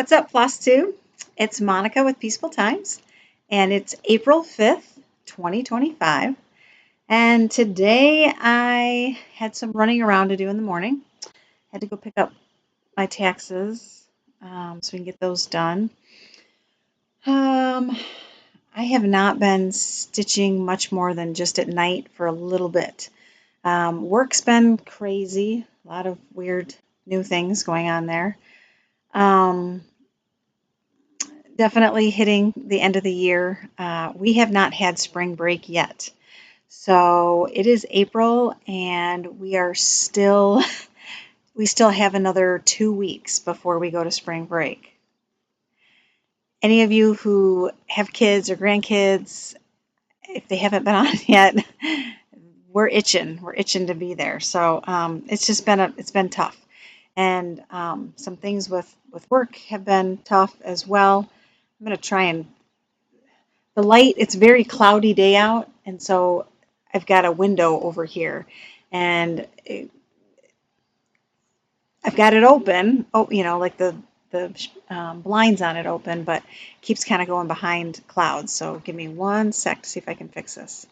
What's up, Flosstube? It's Monica with Peaceful Times, and it's April 5th, 2025. And today I had some running around to do in the morning. Had to go pick up my taxes so we can get those done. I have not been stitching much more than just at night for a little bit. Work's been crazy, a lot of weird new things going on there. Definitely hitting the end of the year. We have not had spring break yet. So it is April and we still have another 2 weeks before we go to spring break. Any of you who have kids or grandkids, if they haven't been on yet, we're itching to be there. So it's been tough. And some things with work have been tough as well. I'm going to try the light, it's a very cloudy day out, and so I've got a window over here, and I've got it open, like the blinds on it open, but it keeps kind of going behind clouds. So give me 1 sec to see if I can fix this.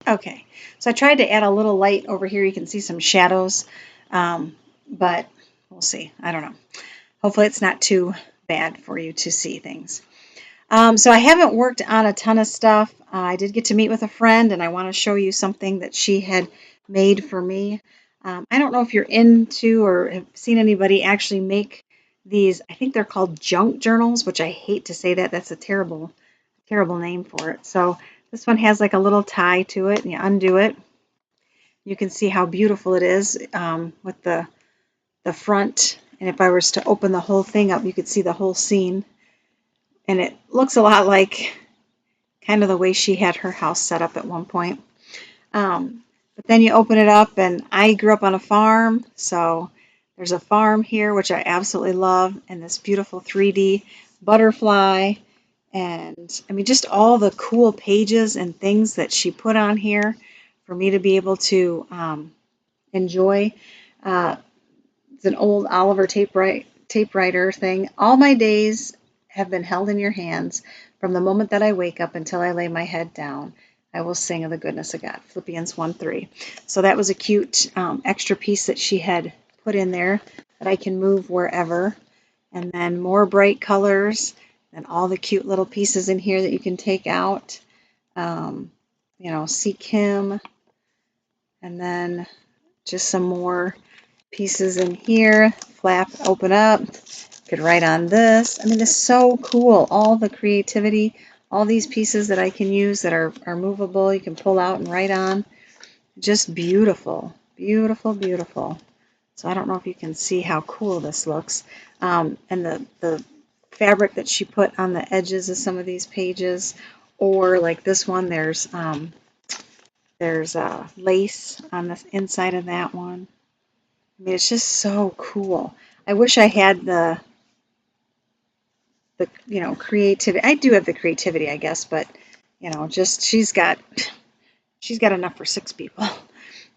Okay, so I tried to add a little light over here. You can see some shadows, but we'll see. I don't know. Hopefully it's not too bad for you to see things. So I haven't worked on a ton of stuff. I did get to meet with a friend, and I want to show you something that she had made for me. I don't know if you're into or have seen anybody actually make these. I think they're called junk journals, which I hate to say that. That's a terrible name for it. So this one has like a little tie to it, and you undo it. You can see how beautiful it is with the front. And if I was to open the whole thing up, you could see the whole scene. And it looks a lot like kind of the way she had her house set up at one point. But then you open it up, and I grew up on a farm, so there's a farm here, which I absolutely love, and this beautiful 3D butterfly, and I mean just all the cool pages and things that she put on here for me to be able to enjoy. It's an old Oliver typewriter thing. All my days have been held in your hands. From the moment that I wake up until I lay my head down, I will sing of the goodness of God. Philippians 1:3. So that was a cute extra piece that she had put in there that I can move wherever. And then more bright colors and all the cute little pieces in here that you can take out. Seek Him. And then just some more pieces in here. Flap, open up. Could write on this. I mean, it's so cool. All the creativity, all these pieces that I can use that are movable, you can pull out and write on. Just beautiful, beautiful, beautiful. So I don't know if you can see how cool this looks. And the fabric that she put on the edges of some of these pages, or like this one, there's lace on the inside of that one. I mean, it's just so cool. I wish I had the creativity. I do have the creativity, I guess, but just she's got enough for 6 people.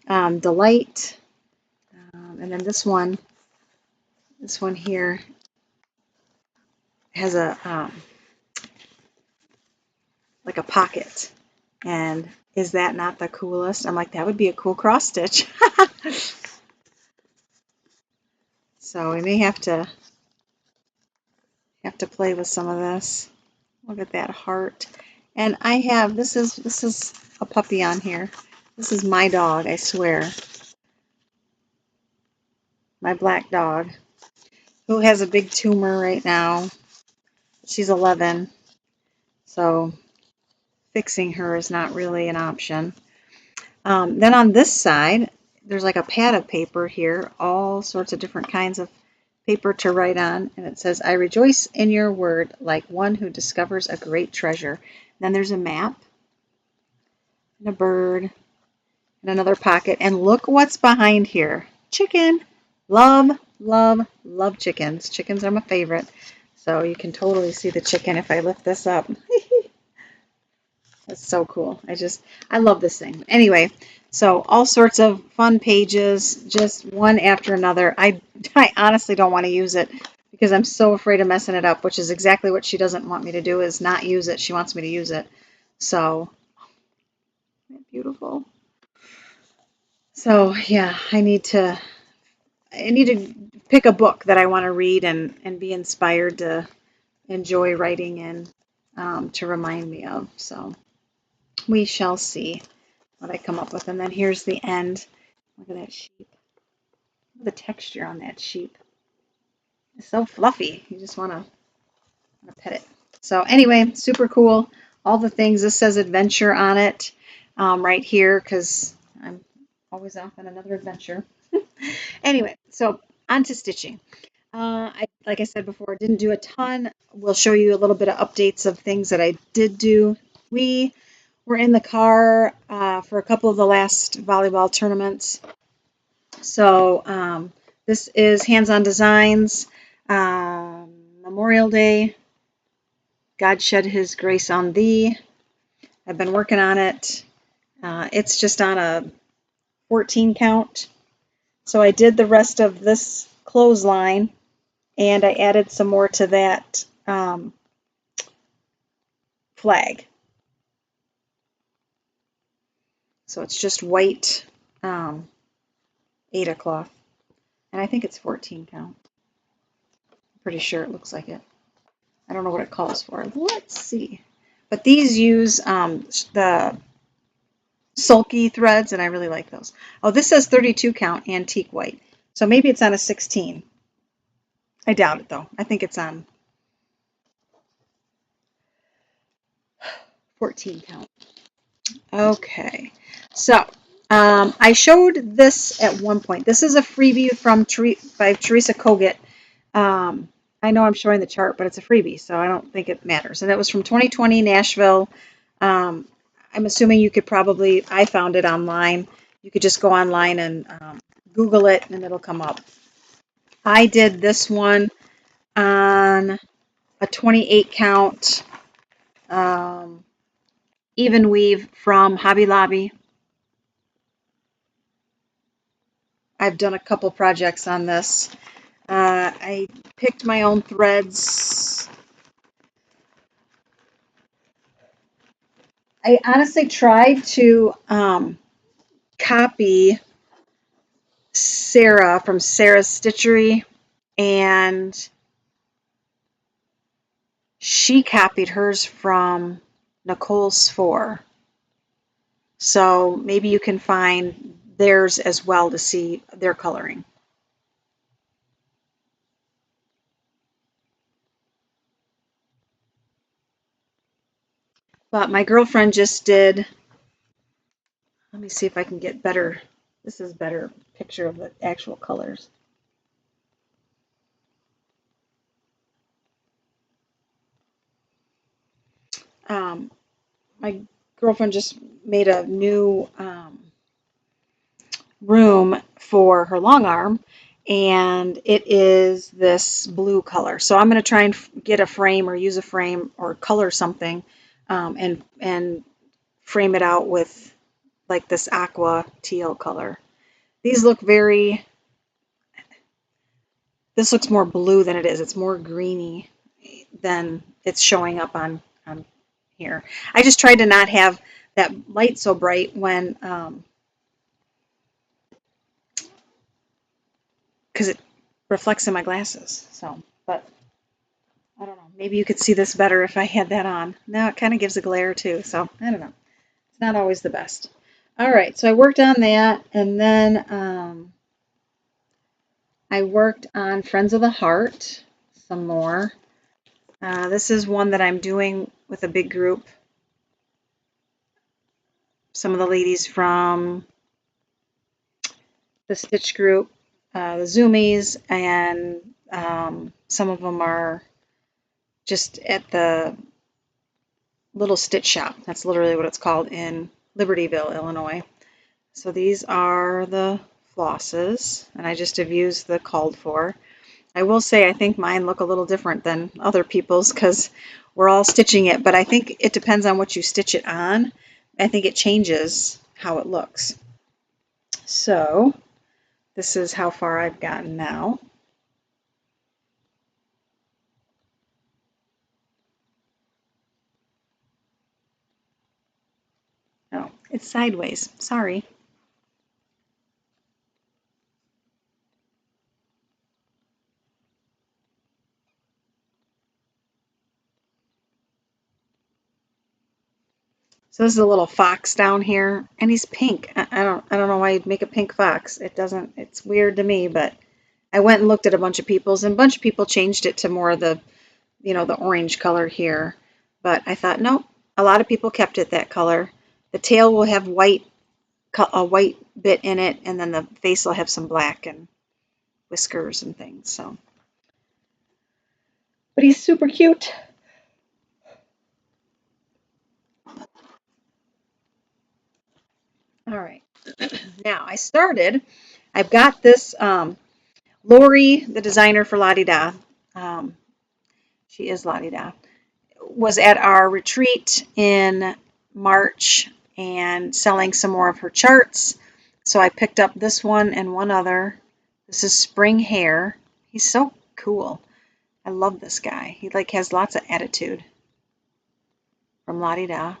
Delight, and then this one here has a like a pocket, and is that not the coolest? I'm like, that would be a cool cross stitch. So we may have to play with some of this. Look at that heart. And I have, this is a puppy on here. This is my dog, I swear. My black dog, who has a big tumor right now. She's 11, so fixing her is not really an option. Then on this side, there's like a pad of paper here, all sorts of different kinds of paper to write on, and it says, I rejoice in your word like one who discovers a great treasure. Then there's a map, and a bird, and another pocket, and look what's behind here. Chicken. Love, love, love chickens. Chickens are my favorite, so you can totally see the chicken if I lift this up. That's so cool. I love this thing. Anyway, so all sorts of fun pages, just one after another. I honestly don't want to use it because I'm so afraid of messing it up, which is exactly what she doesn't want me to do, is not use it. She wants me to use it. So, isn't that beautiful? So yeah, I need to pick a book that I want to read and be inspired to enjoy writing in, to remind me of. So we shall see what I come up with. And then here's the end. Look at that sheep. Look at the texture on that sheep. It's so fluffy. You just want to pet it. So anyway, super cool. All the things. This says adventure on it, right here, because I'm always off on another adventure. Anyway, so on to stitching. Like I said before, didn't do a ton. We'll show you a little bit of updates of things that I did do. We were in the car for a couple of the last volleyball tournaments. So this is Hands-On Designs, Memorial Day, God Shed His Grace on Thee. I've been working on it. It's just on a 14 count. So I did the rest of this clothesline, and I added some more to that flag. So it's just white Aida cloth. And I think it's 14 count. I'm pretty sure it looks like it. I don't know what it calls for. Let's see. But these use the sulky threads, and I really like those. Oh, this says 32 count antique white. So maybe it's on a 16. I doubt it, though. I think it's on 14 count. Okay. So I showed this at one point. This is a freebie by Teresa Kogut. I know I'm showing the chart, but it's a freebie, so I don't think it matters. And it was from 2020 Nashville. I'm assuming you could probably, I found it online. You could just go online and Google it, and it'll come up. I did this one on a 28 count even weave from Hobby Lobby. I've done a couple projects on this. I picked my own threads. I honestly tried to copy Sarah from Sarah's Stitchery, and she copied hers from Nicole's 4. So maybe you can find theirs as well to see their coloring. But my girlfriend just did, let me see if I can get better, this is better picture of the actual colors. My girlfriend just made a new room for her long arm, and it is this blue color. So I'm going to try and get a frame or use a frame or color something and frame it out with like this aqua teal color. These look very, this looks more blue than it is. It's more greeny than it's showing up on here. I just tried to not have that light so bright when, because it reflects in my glasses. So, but I don't know. Maybe you could see this better if I had that on. Now it kind of gives a glare too. So I don't know. It's not always the best. All right. So I worked on that, and then I worked on Friends of the Heart some more. This is one that I'm doing with a big group. Some of the ladies from the Stitch group, the Zoomies, and some of them are just at the Little Stitch Shop. That's literally what it's called in Libertyville, Illinois. So these are the flosses, and I just have used the called for. I will say I think mine look a little different than other people's because we're all stitching it, but I think it depends on what you stitch it on. I think it changes how it looks. So this is how far I've gotten now. It's sideways. Sorry. So this is a little fox down here, and he's pink. I don't know why you'd make a pink fox. It doesn't. It's weird to me, but I went and looked at a bunch of people's, and a bunch of people changed it to more of the, the orange color here. But I thought, nope. A lot of people kept it that color. The tail will have a white bit in it, and then the face will have some black and whiskers and things. So, but he's super cute. All right. Now I've got this Lori, the designer for La Di Da. Um, she is La Di Da. Was at our retreat in March and selling some more of her charts. So I picked up this one and one other. This is Spring Hare. He's so cool. I love this guy. He has lots of attitude from La Di Da.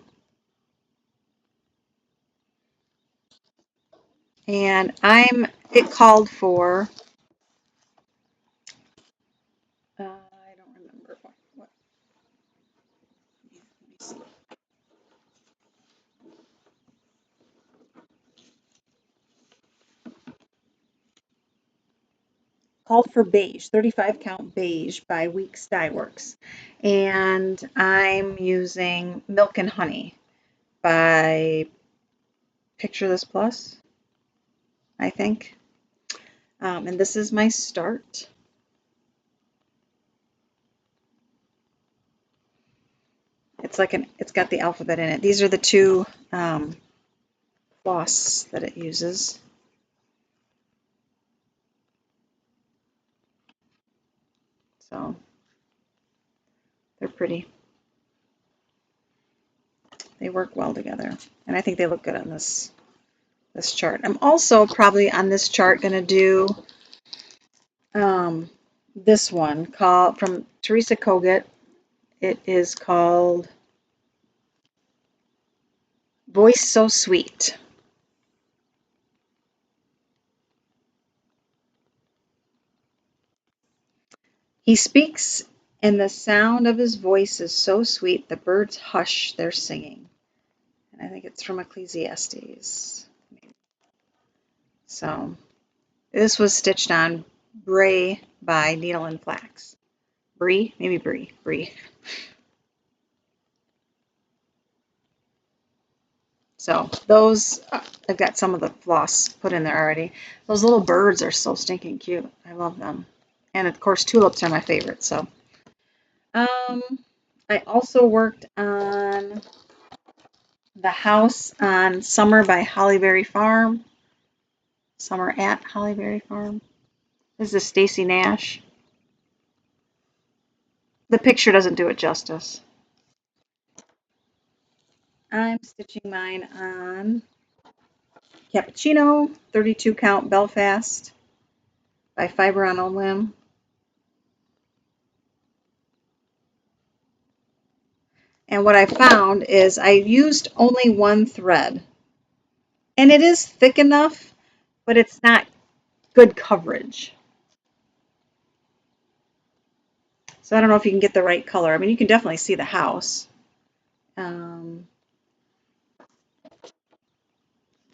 And it called for, I don't remember what let me see. Called for beige, 35 count beige by Weeks Dye Works. And I'm using Milk and Honey by Picture This Plus, I think. And this is my start. It's got the alphabet in it. These are the two floss that it uses. So they're pretty. They work well together. And I think they look good on this chart. I'm also probably on this chart going to do this one called from Teresa Kogut. It is called Voice So Sweet. He speaks, and the sound of his voice is so sweet the birds hush their singing. And I think it's from Ecclesiastes. So this was stitched on Bray by Needle and Flax. Brie? Maybe Brie. Brie. So those, I've got some of the floss put in there already. Those little birds are so stinking cute. I love them. And of course, tulips are my favorite. So I also worked on the house on Summer by Hollyberry Farm. Summer at Hollyberry Farm. This is Stacy Nash. The picture doesn't do it justice. I'm stitching mine on Cappuccino, 32 count Belfast by Fiber on a Whim. And what I found is I used only one thread. And it is thick enough, but it's not good coverage. So I don't know if you can get the right color. I mean, you can definitely see the house.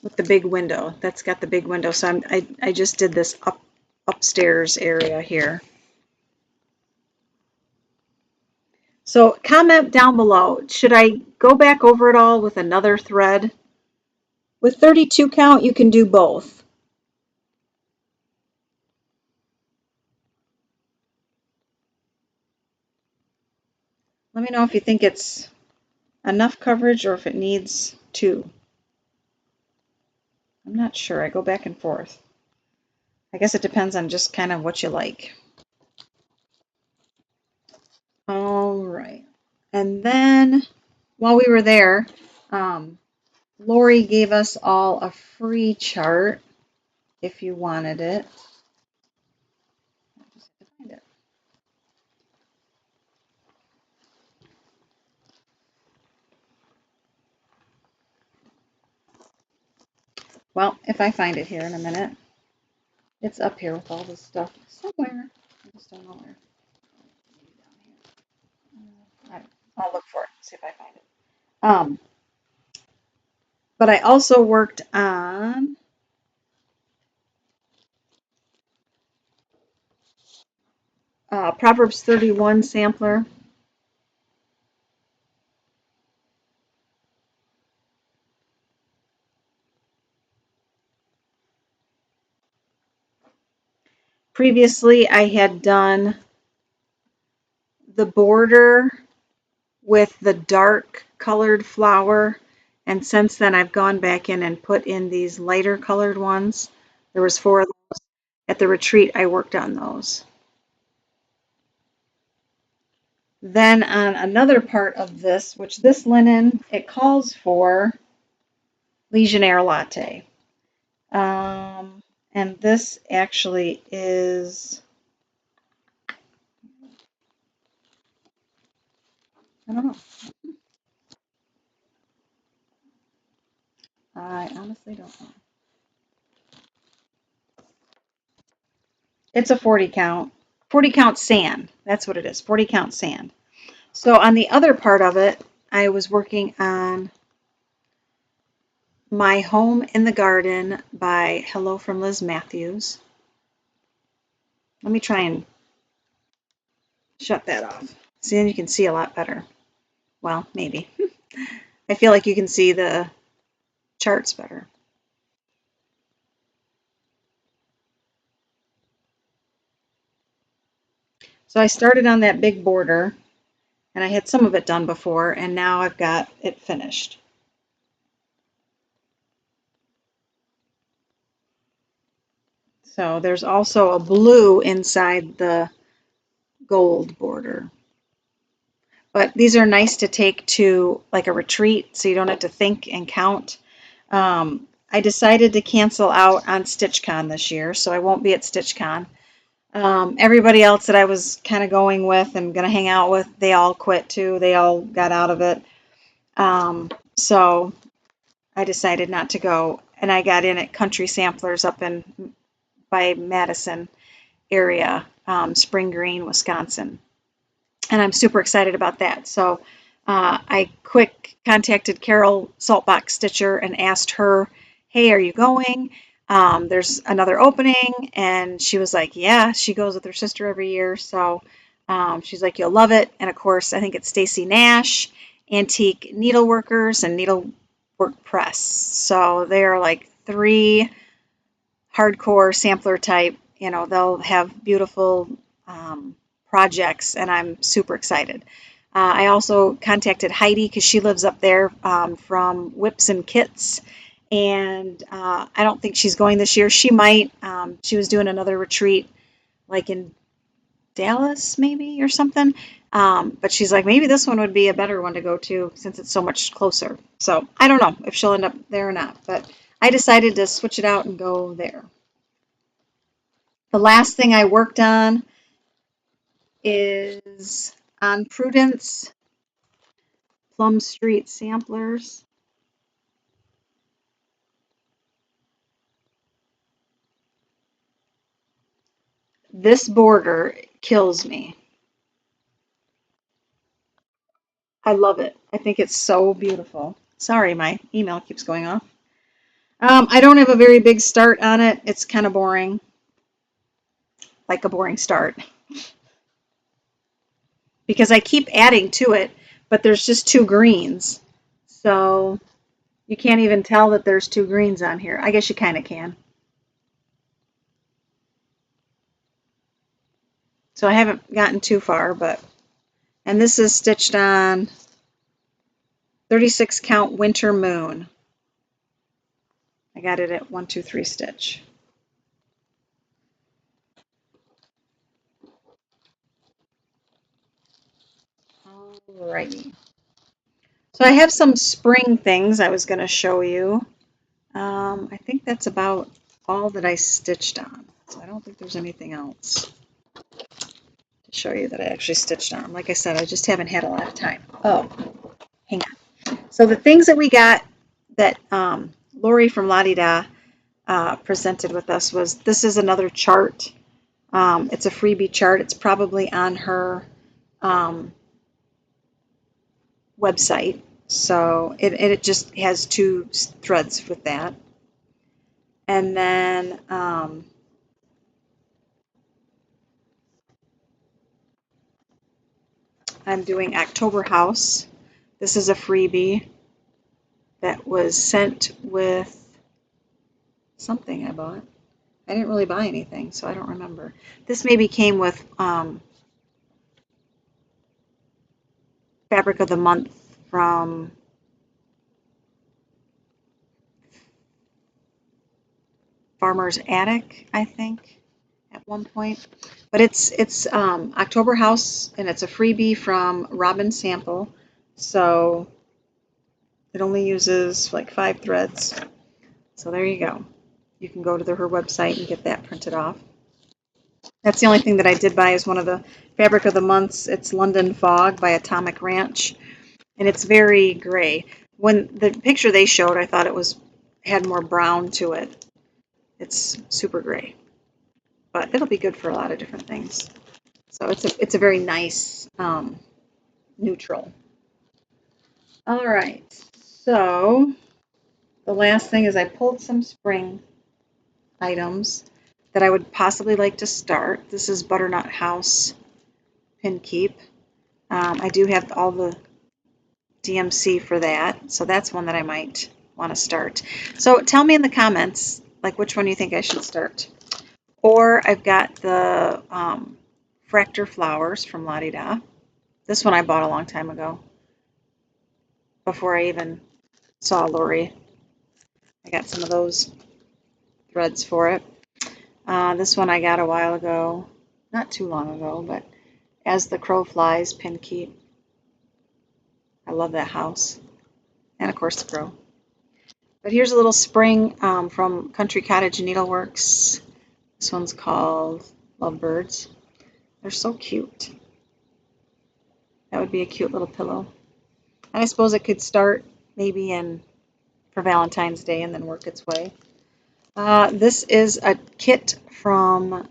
With the big window. That's got the big window. So I just did this upstairs area here. So comment down below. Should I go back over it all with another thread? With 32 count, you can do both. Let me know if you think it's enough coverage or if it needs two. I'm not sure. I go back and forth. I guess it depends on just kind of what you like. All right. And then while we were there, Lori gave us all a free chart if you wanted it. Just have to find it. Well, if I find it here in a minute. It's up here with all this stuff somewhere. I just don't know where. I'll look for it, see if I find it. But I also worked on Proverbs 31 sampler. Previously, I had done the border with the dark colored flower, and since then I've gone back in and put in these lighter colored ones. There was 4 of those. At the retreat, I worked on those. Then on another part of this, which this linen, it calls for Legionnaire latte. And this actually is, I don't know. I honestly don't know. It's a 40 count. 40 count sand. That's what it is. 40 count sand. So on the other part of it, I was working on My Home in the Garden by Hello from Liz Mathews. Let me try and shut that off. See, then you can see a lot better. Well, maybe. I feel like you can see the charts better. So I started on that big border, and I had some of it done before, and now I've got it finished. So there's also a blue inside the gold border. But these are nice to take to like a retreat, so you don't have to think and count. I decided to cancel out on StitchCon this year, so I won't be at StitchCon. Everybody else that I was kind of going with and going to hang out with, they all quit too. They all got out of it. So I decided not to go, and I got in at Country Samplers up in by Madison area, Spring Green, Wisconsin. And I'm super excited about that. So I quick contacted Carol Saltbox Stitcher and asked her, hey, are you going? There's another opening. And she was like, yeah, she goes with her sister every year. So she's like, you'll love it. And of course, I think it's Stacy Nash, Antique Needleworkers, and Needlework Press. So they are like 3 hardcore sampler type. You know, they'll have beautiful projects, and I'm super excited. I also contacted Heidi because she lives up there from WIPS and Kits, and I don't think she's going this year. She might. She was doing another retreat like in Dallas maybe or something, but she's like, maybe this one would be a better one to go to since it's so much closer. So I don't know if she'll end up there or not, but I decided to switch it out and go there. The last thing I worked on is on Prudence Plum Street samplers. This border kills me. I love it. I think it's so beautiful. Sorry, my email keeps going off. I don't have a very big start on it. It's kind of boring, like a boring start, because I keep adding to it, but there's just 2 greens. So you can't even tell that there's 2 greens on here. I guess you kind of can. So I haven't gotten too far, but, and this is stitched on 36 count Winter Moon. I got it at 1, 2, 3 stitch. Alrighty. So I have some spring things I was going to show you. I think that's about all that I stitched on. So I don't think there's anything else to show you that I actually stitched on. Like I said, I just haven't had a lot of time. Oh, hang on. So the things that we got that Lori from La Di Da presented with us was, this is another chart. It's a freebie chart. It's probably on her website. So it just has 2 threads with that. And then I'm doing October House. This is a freebie that was sent with something I bought. I didn't really buy anything, so I don't remember. This maybe came with Fabric of the Month from Farmer's Attic, I think, at one point. But it's October House, and it's a freebie from Robin Sample. So it only uses like 5 threads. So there you go. You can go to her website and get that printed off. That's the only thing that I did buy, is one of the Fabric of the Months. It's London Fog by Atomic Ranch, and it's very gray. When the picture they showed, I thought it had more brown to it. It's super gray, but it'll be good for a lot of different things. So it's a very nice neutral. All right, so the last thing is I pulled some spring items that I would possibly like to start. This is Butternut House Pin Keep. I do have all the DMC for that, so that's one that I might want to start. So tell me in the comments, like, which one you think I should start. Or I've got the Fractor Flowers from La Di Da. This one I bought a long time ago, before I even saw Lori. I got some of those threads for it. This one I got a while ago, not too long ago, but As the Crow Flies Pin Keep. I love that house. And of course the crow. But here's a little spring from Country Cottage Needleworks. This one's called Lovebirds. They're so cute. That would be a cute little pillow. And I suppose it could start maybe for Valentine's Day and then work its way. This is a kit from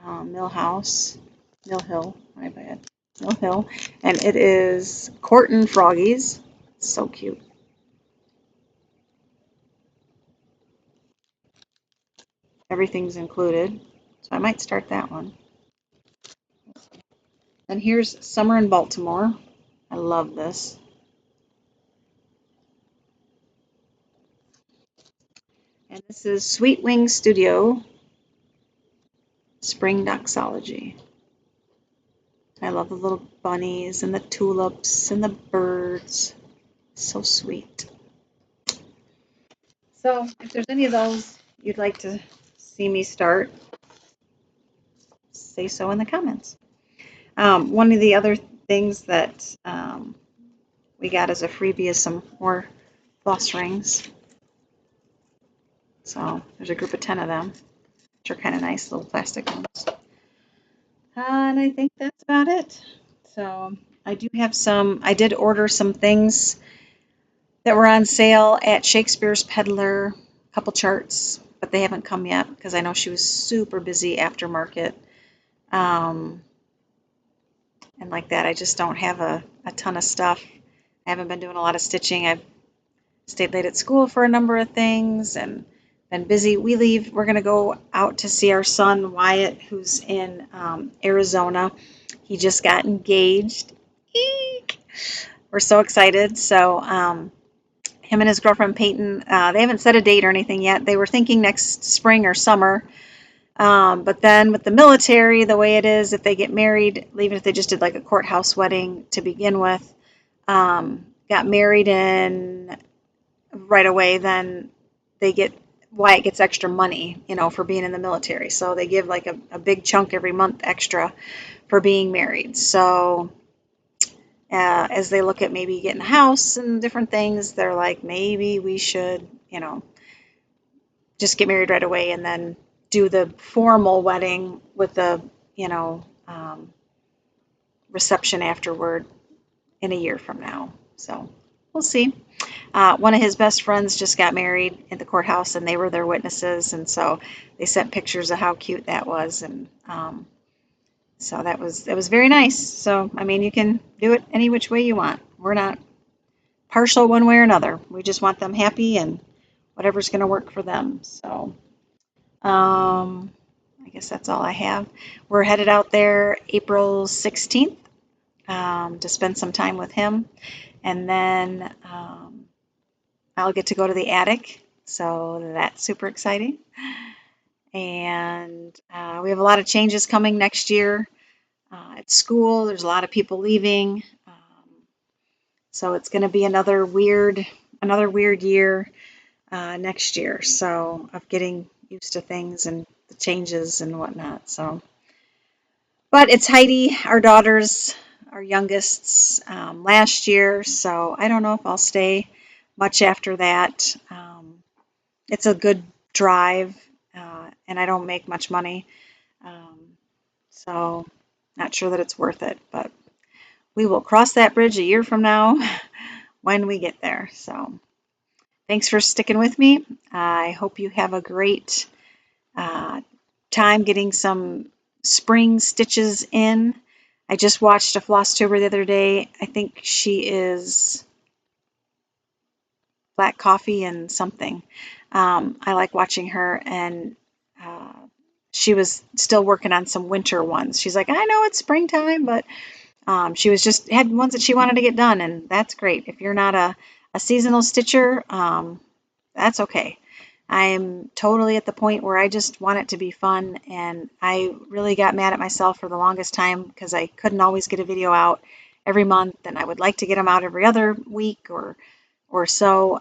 Mill Hill, my bad. Mill Hill. And it is Corton Froggies. So cute. Everything's included. So I might start that one. And here's Summer in Baltimore. I love this. And this is Sweet Wing Studio Spring Doxology. I love the little bunnies and the tulips and the birds. So sweet. So if there's any of those you'd like to see me start, say so in the comments. One of the other things that we got as a freebie is some more floss rings. So there's a group of 10 of them, which are kind of nice, little plastic ones. And I think that's about it. So I did order some things that were on sale at Shakespeare's Peddler, a couple charts, but they haven't come yet because I know she was super busy aftermarket. And like that, I just don't have a ton of stuff. I haven't been doing a lot of stitching. I've stayed late at school for a number of things and been busy. We're going to go out to see our son, Wyatt, who's in Arizona. He just got engaged. Eek! We're so excited. So him and his girlfriend, Peyton, they haven't set a date or anything yet. They were thinking next spring or summer. But then with the military, the way it is, if they get married, even if they just did like a courthouse wedding to begin with, got married in right away, then Wyatt gets extra money, for being in the military. So they give like a big chunk every month extra for being married. So as they look at maybe getting a house and different things, they're like, maybe we should, just get married right away and then do the formal wedding with the, reception afterward in a year from now. So we'll see. One of his best friends just got married at the courthouse, and they were their witnesses, and so they sent pictures of how cute that was, and so that was very nice. So I mean, you can do it any which way you want. We're not partial one way or another. We just want them happy and whatever's going to work for them. So I guess that's all I have. We're headed out there April 16th to spend some time with him, and then I'll get to go to the attic. So that's super exciting. And we have a lot of changes coming next year at school. There's a lot of people leaving. So it's going to be another weird year next year. So of getting used to things and the changes and whatnot. So, but it's Heidi, our daughter's, our youngest's last year. So I don't know if I'll stay much after that. It's a good drive, and I don't make much money. So not sure that it's worth it, but we will cross that bridge a year from now when we get there. So thanks for sticking with me. I hope you have a great time getting some spring stitches in. I just watched a floss tuber the other day. I think she is black coffee and something. I like watching her, and she was still working on some winter ones. She's like, I know it's springtime, but she was just had ones that she wanted to get done, and that's great. If you're not a seasonal stitcher, that's okay. I am totally at the point where I just want it to be fun, and I really got mad at myself for the longest time because I couldn't always get a video out every month, and I would like to get them out every other week or so,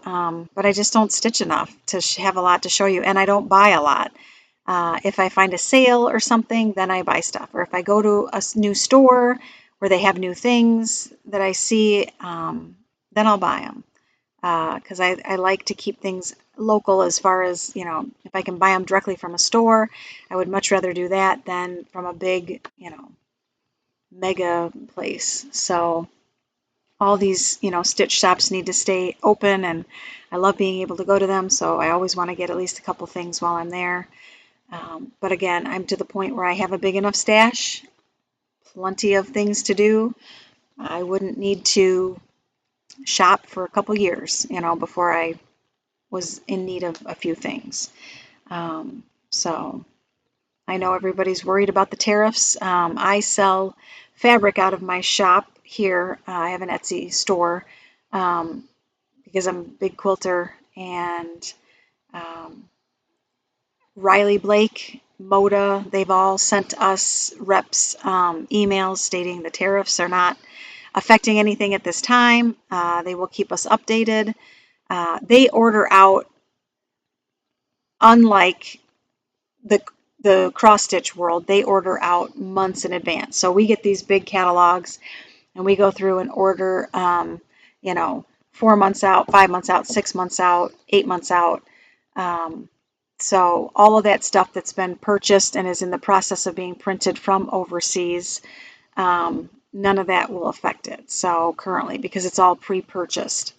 but I just don't stitch enough to have a lot to show you, and I don't buy a lot. If I find a sale or something, then I buy stuff, or if I go to a new store where they have new things that I see, then I'll buy them. Because I like to keep things local as far as, if I can buy them directly from a store, I would much rather do that than from a big, mega place. So all these, stitch shops need to stay open, and I love being able to go to them, so I always want to get at least a couple things while I'm there. But again, I'm to the point where I have a big enough stash, plenty of things to do. I wouldn't need to shop for a couple years, before I was in need of a few things. So I know everybody's worried about the tariffs. I sell fabric out of my shop here. I have an Etsy store because I'm a big quilter, and Riley Blake, Moda, they've all sent us reps emails stating the tariffs are not affecting anything at this time. They will keep us updated. They order out, unlike the cross stitch world, they order out months in advance. So we get these big catalogs, and we go through and order, 4 months out, 5 months out, 6 months out, 8 months out. So all of that stuff that's been purchased and is in the process of being printed from overseas, none of that will affect it. So currently, because it's all pre-purchased,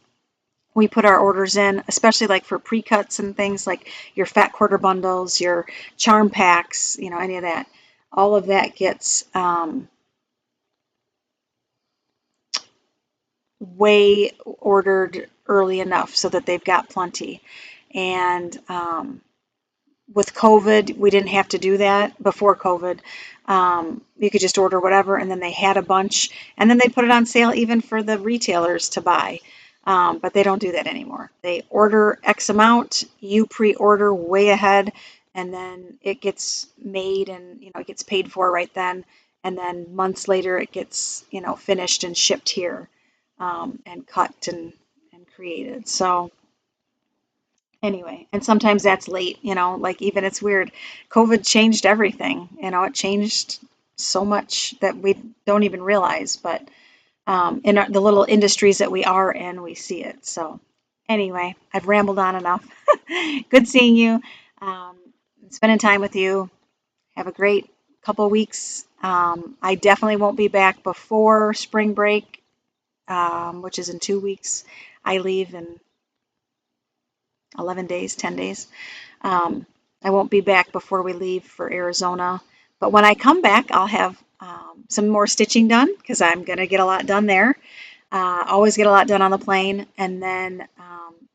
we put our orders in, especially like for pre-cuts and things like your fat quarter bundles, your charm packs, any of that. All of that gets way ordered early enough so that they've got plenty. And with COVID, we didn't have to do that. Before COVID, you could just order whatever, and then they had a bunch, and then they put it on sale even for the retailers to buy. But they don't do that anymore. They order X amount, you pre-order way ahead, and then it gets made, and it gets paid for right then, and then months later it gets finished and shipped here, and cut and created. So anyway, and sometimes that's late, like even it's weird. COVID changed everything, it changed so much that we don't even realize, but in the little industries that we are in, we see it. So anyway, I've rambled on enough. Good seeing you, spending time with you. Have a great couple weeks. I definitely won't be back before spring break, which is in 2 weeks. I leave in 11 days, 10 days. I won't be back before we leave for Arizona. But when I come back, I'll have some more stitching done because I'm going to get a lot done there. Always get a lot done on the plane. And then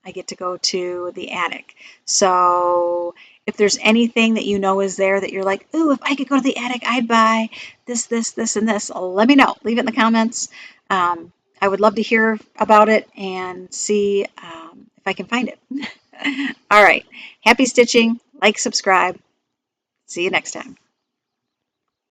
I get to go to the attic. So if there's anything that you know is there that you're like, ooh, if I could go to the attic, I'd buy this, this, and this, let me know. Leave it in the comments. I would love to hear about it and see if I can find it. All right. Happy stitching. Like, subscribe. See you next time.